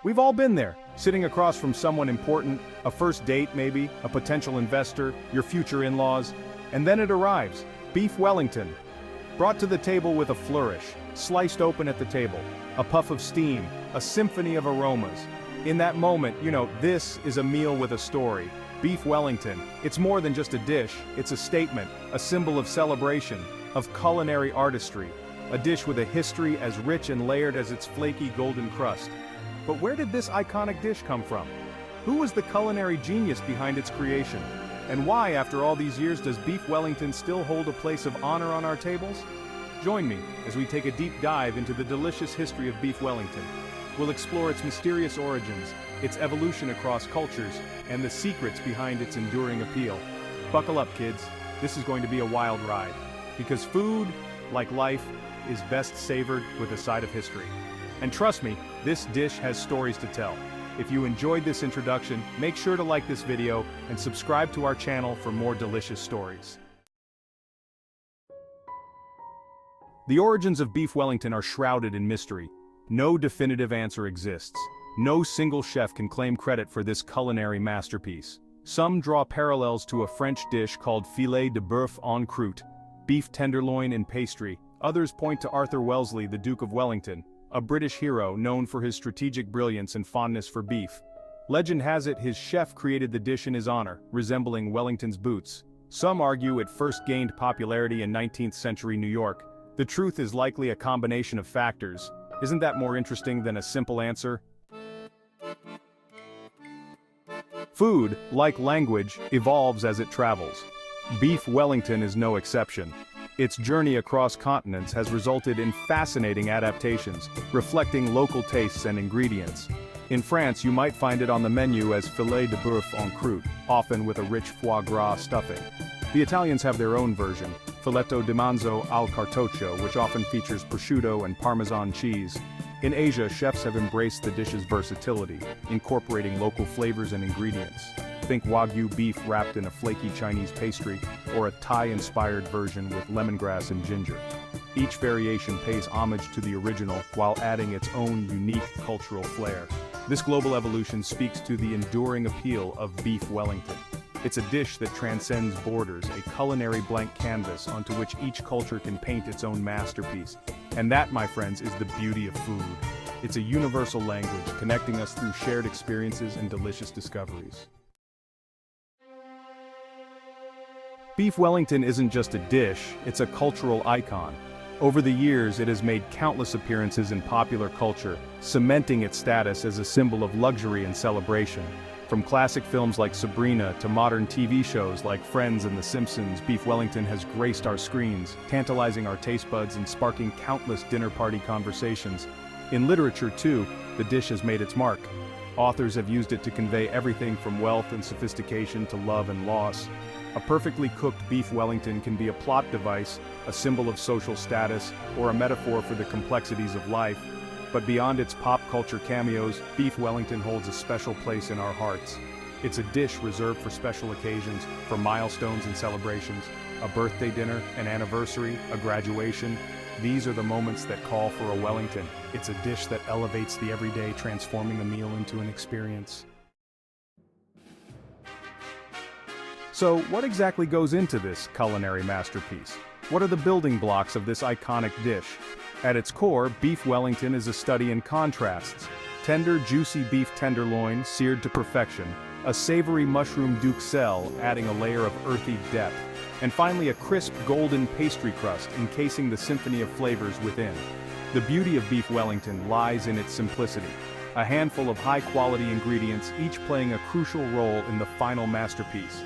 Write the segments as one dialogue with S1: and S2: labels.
S1: We've all been there, sitting across from someone important, a first date maybe, a potential investor, your future in-laws, and then it arrives, Beef Wellington. Brought to the table with a flourish, sliced open at the table, a puff of steam, a symphony of aromas. In that moment, this is a meal with a story. Beef Wellington, it's more than just a dish, it's a statement, a symbol of celebration, of culinary artistry, a dish with a history as rich and layered as its flaky golden crust. But where did this iconic dish come from? Who was the culinary genius behind its creation? And why, after all these years, does Beef Wellington still hold a place of honor on our tables? Join me as we take a deep dive into the delicious history of Beef Wellington. We'll explore its mysterious origins, its evolution across cultures, and the secrets behind its enduring appeal. Buckle up, kids. This is going to be a wild ride. Because food, like life, is best savored with a side of history. And trust me, this dish has stories to tell. If you enjoyed this introduction, make sure to like this video and subscribe to our channel for more delicious stories. The origins of Beef Wellington are shrouded in mystery. No definitive answer exists. No single chef can claim credit for this culinary masterpiece. Some draw parallels to a French dish called filet de boeuf en croûte, beef tenderloin in pastry. Others point to Arthur Wellesley, the Duke of Wellington, a British hero known for his strategic brilliance and fondness for beef. Legend has it his chef created the dish in his honor, resembling Wellington's boots. Some argue it first gained popularity in 19th century New York. The truth is likely a combination of factors. Isn't that more interesting than a simple answer? Food, like language, evolves as it travels. Beef Wellington is no exception. Its journey across continents has resulted in fascinating adaptations, reflecting local tastes and ingredients. In France, you might find it on the menu as filet de boeuf en croûte, often with a rich foie gras stuffing. The Italians have their own version, filetto di manzo al cartoccio, which often features prosciutto and Parmesan cheese. In Asia, chefs have embraced the dish's versatility, incorporating local flavors and ingredients. Think Wagyu beef wrapped in a flaky Chinese pastry, or a Thai-inspired version with lemongrass and ginger. Each variation pays homage to the original while adding its own unique cultural flair. This global evolution speaks to the enduring appeal of Beef Wellington. It's a dish that transcends borders, a culinary blank canvas onto which each culture can paint its own masterpiece. And that, my friends, is the beauty of food. It's a universal language, connecting us through shared experiences and delicious discoveries. Beef Wellington isn't just a dish, it's a cultural icon. Over the years, it has made countless appearances in popular culture, cementing its status as a symbol of luxury and celebration. From classic films like Sabrina to modern TV shows like Friends and The Simpsons, Beef Wellington has graced our screens, tantalizing our taste buds and sparking countless dinner party conversations. In literature, too, the dish has made its mark. Authors have used it to convey everything from wealth and sophistication to love and loss. A perfectly cooked Beef Wellington can be a plot device, a symbol of social status, or a metaphor for the complexities of life. But beyond its pop culture cameos, Beef Wellington holds a special place in our hearts. It's a dish reserved for special occasions, for milestones and celebrations, a birthday dinner, an anniversary, a graduation. These are the moments that call for a Wellington. It's a dish that elevates the everyday, transforming a meal into an experience. So, what exactly goes into this culinary masterpiece? What are the building blocks of this iconic dish? At its core, Beef Wellington is a study in contrasts. Tender, juicy beef tenderloin, seared to perfection, a savory mushroom duxelle, adding a layer of earthy depth, and finally a crisp golden pastry crust encasing the symphony of flavors within. The beauty of Beef Wellington lies in its simplicity. A handful of high-quality ingredients, each playing a crucial role in the final masterpiece.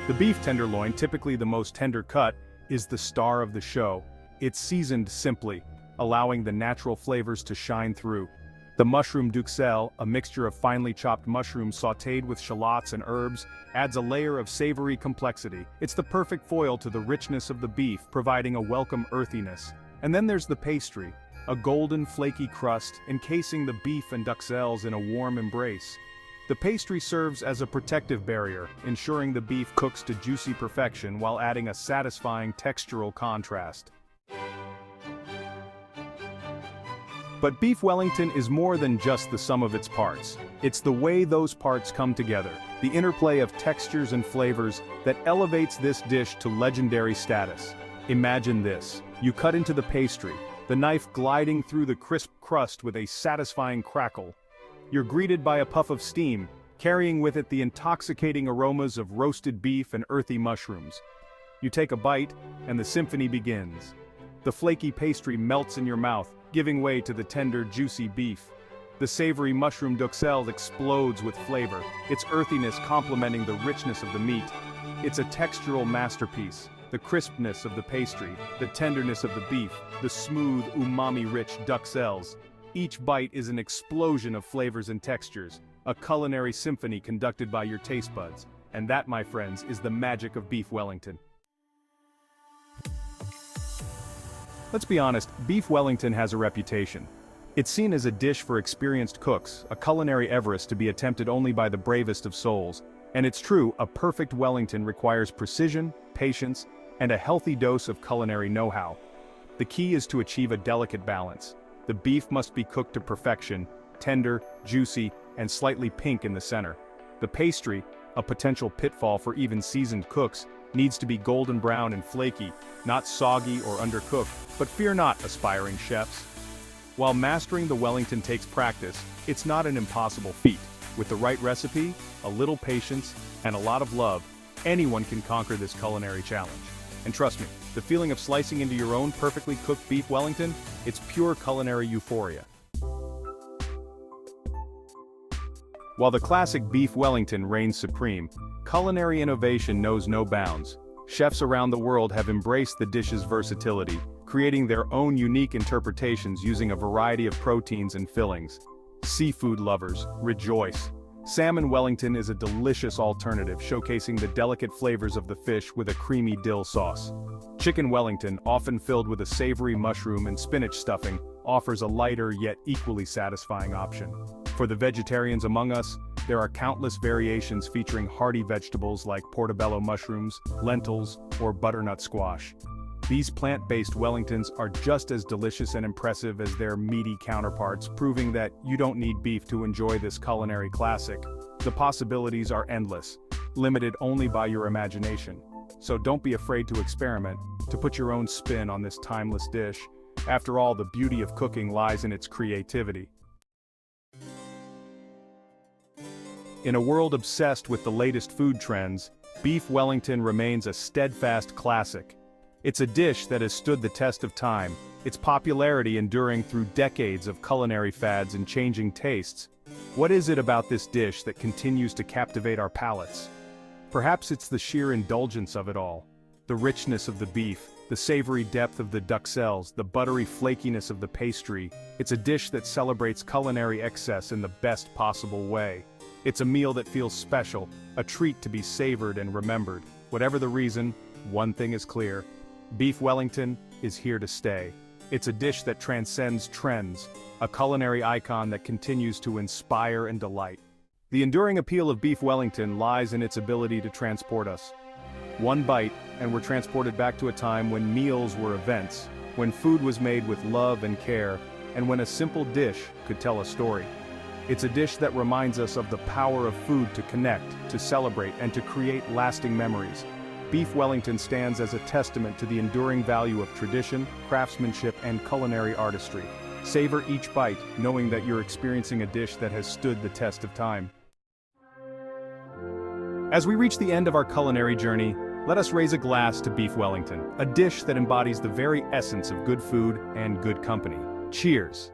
S1: The beef tenderloin, typically the most tender cut, is the star of the show. It's seasoned simply, allowing the natural flavors to shine through. The mushroom duxelle, a mixture of finely chopped mushrooms sautéed with shallots and herbs, adds a layer of savory complexity. It's the perfect foil to the richness of the beef, providing a welcome earthiness. And then there's the pastry, a golden flaky crust encasing the beef and duxelles in a warm embrace. The pastry serves as a protective barrier, ensuring the beef cooks to juicy perfection while adding a satisfying textural contrast. But beef Wellington is more than just the sum of its parts. It's the way those parts come together, the interplay of textures and flavors that elevates this dish to legendary status. Imagine this. You cut into the pastry, the knife gliding through the crisp crust with a satisfying crackle. You're greeted by a puff of steam, carrying with it the intoxicating aromas of roasted beef and earthy mushrooms. You take a bite, and the symphony begins. The flaky pastry melts in your mouth, giving way to the tender, juicy beef. The savory mushroom duxelles explodes with flavor, its earthiness complementing the richness of the meat. It's a textural masterpiece. The crispness of the pastry, the tenderness of the beef, the smooth, umami-rich duxelles. Each bite is an explosion of flavors and textures, a culinary symphony conducted by your taste buds. And that, my friends, is the magic of beef Wellington. Let's be honest, beef Wellington has a reputation. It's seen as a dish for experienced cooks, a culinary Everest to be attempted only by the bravest of souls. And it's true, a perfect Wellington requires precision, patience, and a healthy dose of culinary know-how. The key is to achieve a delicate balance. The beef must be cooked to perfection, tender, juicy, and slightly pink in the center. The pastry, a potential pitfall for even seasoned cooks, needs to be golden brown and flaky, not soggy or undercooked, but fear not, aspiring chefs. While mastering the Wellington takes practice, it's not an impossible feat. With the right recipe, a little patience, and a lot of love, anyone can conquer this culinary challenge. And trust me, the feeling of slicing into your own perfectly cooked beef Wellington, it's pure culinary euphoria. While the classic beef Wellington reigns supreme, culinary innovation knows no bounds. Chefs around the world have embraced the dish's versatility, creating their own unique interpretations using a variety of proteins and fillings. Seafood lovers, rejoice! Salmon Wellington is a delicious alternative showcasing the delicate flavors of the fish with a creamy dill sauce. Chicken Wellington, often filled with a savory mushroom and spinach stuffing, offers a lighter yet equally satisfying option. For the vegetarians among us, there are countless variations featuring hearty vegetables like portobello mushrooms, lentils, or butternut squash. These plant-based Wellingtons are just as delicious and impressive as their meaty counterparts, proving that you don't need beef to enjoy this culinary classic. The possibilities are endless, limited only by your imagination. So don't be afraid to experiment, to put your own spin on this timeless dish. After all, the beauty of cooking lies in its creativity. In a world obsessed with the latest food trends, beef Wellington remains a steadfast classic. It's a dish that has stood the test of time, its popularity enduring through decades of culinary fads and changing tastes. What is it about this dish that continues to captivate our palates? Perhaps it's the sheer indulgence of it all. The richness of the beef, the savory depth of the duxelles, the buttery flakiness of the pastry. It's a dish that celebrates culinary excess in the best possible way. It's a meal that feels special, a treat to be savored and remembered. Whatever the reason, one thing is clear. Beef Wellington is here to stay. It's a dish that transcends trends, a culinary icon that continues to inspire and delight. The enduring appeal of beef Wellington lies in its ability to transport us. One bite, and we're transported back to a time when meals were events, when food was made with love and care, and when a simple dish could tell a story. It's a dish that reminds us of the power of food to connect, to celebrate, and to create lasting memories. Beef Wellington stands as a testament to the enduring value of tradition, craftsmanship, and culinary artistry. Savor each bite, knowing that you're experiencing a dish that has stood the test of time. As we reach the end of our culinary journey, let us raise a glass to beef Wellington, a dish that embodies the very essence of good food and good company. Cheers!